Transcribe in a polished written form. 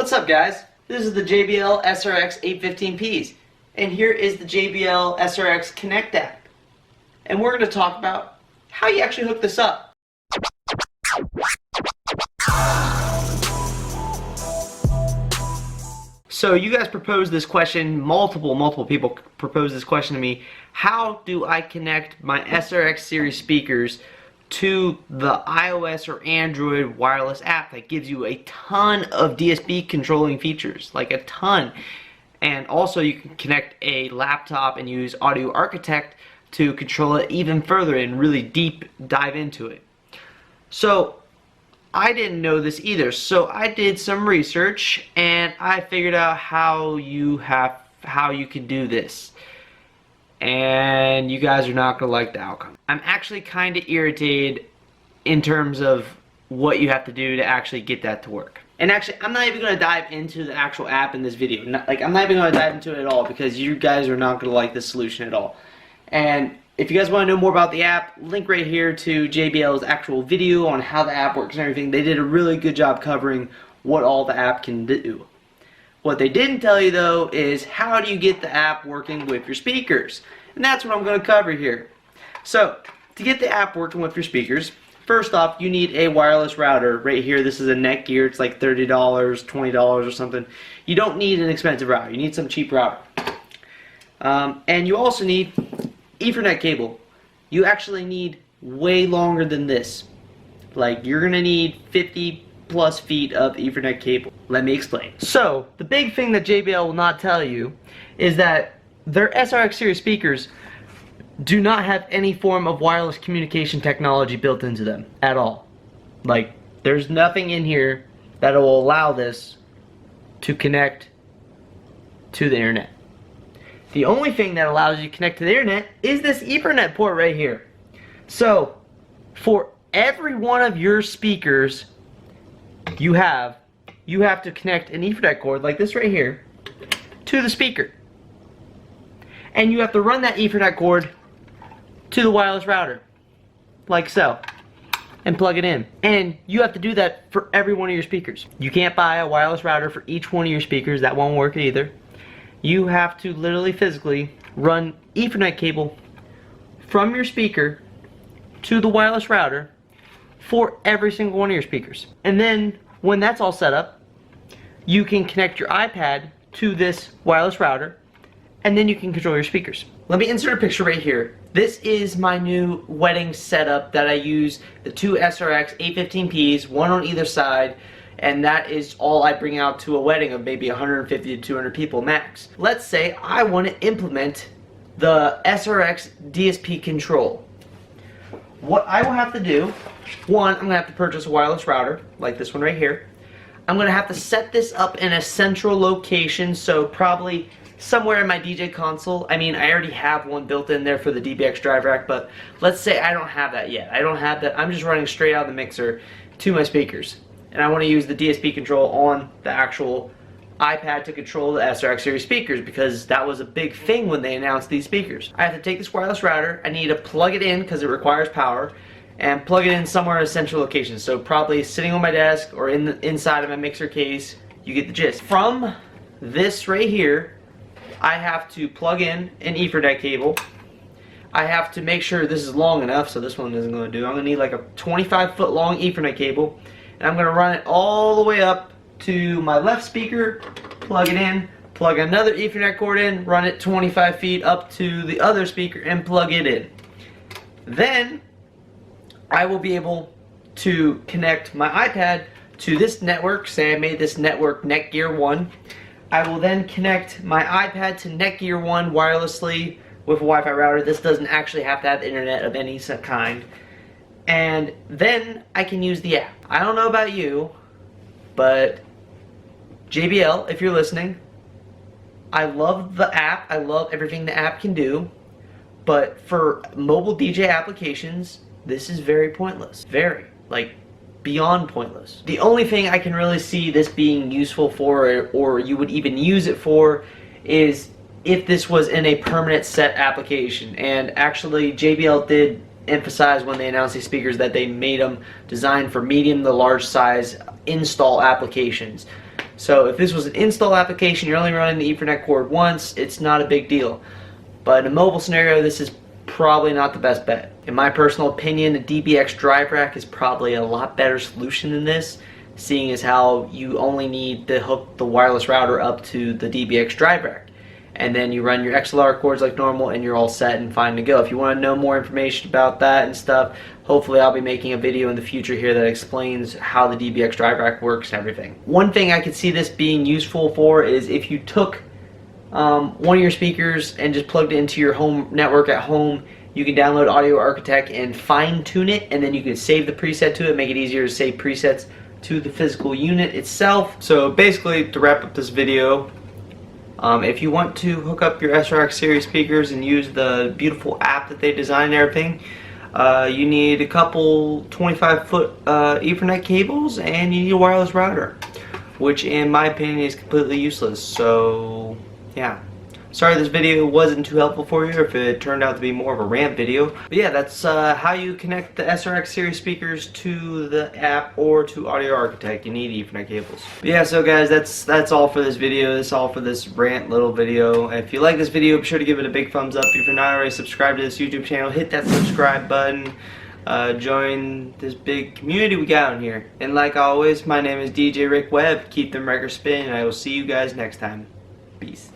What's up, guys? This is the JBL SRX 815Ps, and here is the JBL SRX Connect App. And we're going to talk about how you actually hook this up. So you guys proposed this question, multiple people proposed this question to me. How do I connect my SRX series speakers to the iOS or Android wireless app that gives you a ton of DSP controlling features, like a ton. And also you can connect a laptop and use Audio Architect to control it even further and really deep dive into it. So I didn't know this either, so I did some research and I figured out how you can do this. And you guys are not going to like the outcome. I'm actually kind of irritated in terms of what you have to do to actually get that to work. And actually, I'm not even going to dive into the actual app in this video. I'm not even going to dive into it at all because you guys are not going to like this solution at all. And if you guys want to know more about the app, link right here to JBL's actual video on how the app works and everything. They did a really good job covering what all the app can do. What they didn't tell you though is how do you get the app working with your speakers? And that's what I'm going to cover here. So to get the app working with your speakers, first off you need a wireless router. Right here, this is a Netgear. It's like $30, $20 or something. You don't need an expensive router. You need some cheap router. And you also need Ethernet cable. You actually need way longer than this. Like you're going to need 50+ feet of Ethernet cable. Let me explain. So the big thing that JBL will not tell you is that their SRX series speakers do not have any form of wireless communication technology built into them at all. Like there's nothing in here that will allow this to connect to the internet. The only thing that allows you to connect to the internet is this Ethernet port right here. So for every one of your speakers you have to connect an Ethernet cord like this right here to the speaker. And you have to run that Ethernet cord to the wireless router, like so, and plug it in. And you have to do that for every one of your speakers. You can't buy a wireless router for each one of your speakers. That won't work either. You have to literally physically run Ethernet cable from your speaker to the wireless router for every single one of your speakers. And then when that's all set up, you can connect your iPad to this wireless router and then you can control your speakers. Let me insert a picture right here. This is my new wedding setup that I use, the two SRX 815Ps, one on either side, and that is all I bring out to a wedding of maybe 150 to 200 people max. Let's say I want to implement the SRX DSP control. What I will have to do, one, I'm going to have to purchase a wireless router, like this one right here. I'm going to have to set this up in a central location, so probably somewhere in my DJ console. I mean, I already have one built in there for the DBX drive rack, but let's say I don't have that yet. I don't have that. I'm just running straight out of the mixer to my speakers. And I want to use the DSP control on the actual iPad to control the SRX series speakers because that was a big thing when they announced these speakers. I have to take this wireless router, I need to plug it in because it requires power, and plug it in somewhere in a central location. So probably sitting on my desk or inside of my mixer case. You get the gist. From this right here, I have to plug in an Ethernet cable. I have to make sure this is long enough, so this one isn't going to do. I'm going to need like a 25-foot long Ethernet cable, and I'm going to run it all the way up to my left speaker, plug it in, plug another Ethernet cord in, run it 25 feet up to the other speaker, and plug it in. Then I will be able to connect my iPad to this network. Say I made this network Netgear 1. I will then connect my iPad to Netgear 1 wirelessly with a Wi-Fi router. This doesn't actually have to have internet of any kind. And then I can use the app. I don't know about you, but JBL, if you're listening, I love the app. I love everything the app can do. But for mobile DJ applications, this is very pointless. Very, like, beyond pointless. The only thing I can really see this being useful for, or you would even use it for, is if this was in a permanent set application. And actually JBL did emphasize when they announced these speakers that they made them designed for medium to large size install applications. So if this was an install application, you're only running the Ethernet cord once, it's not a big deal. But in a mobile scenario, this is probably not the best bet. In my personal opinion, a DBX drive rack is probably a lot better solution than this, seeing as how you only need to hook the wireless router up to the DBX drive rack. And then you run your XLR cords like normal and you're all set and fine to go. If you want to know more information about that and stuff, hopefully I'll be making a video in the future here that explains how the DBX drive rack works and everything. One thing I could see this being useful for is if you took one of your speakers and just plugged it into your home network at home, you can download Audio Architect and fine tune it, and then you can save the preset to it, make it easier to save presets to the physical unit itself. So basically, to wrap up this video, if you want to hook up your SRX series speakers and use the beautiful app that they designed and everything, you need a couple 25-foot Ethernet cables and you need a wireless router, which in my opinion is completely useless. So yeah, sorry this video wasn't too helpful for you, if it turned out to be more of a rant video. But yeah, that's how you connect the SRX series speakers to the app or to Audio Architect. You need Ethernet cables. But yeah, so guys, that's all for this video. That's all for this rant little video. If you like this video, be sure to give it a big thumbs up. If you're not already subscribed to this YouTube channel, hit that subscribe button. Join this big community we got on here. And like always, my name is DJ Rick Webb. Keep them records spinning, and I will see you guys next time. Peace.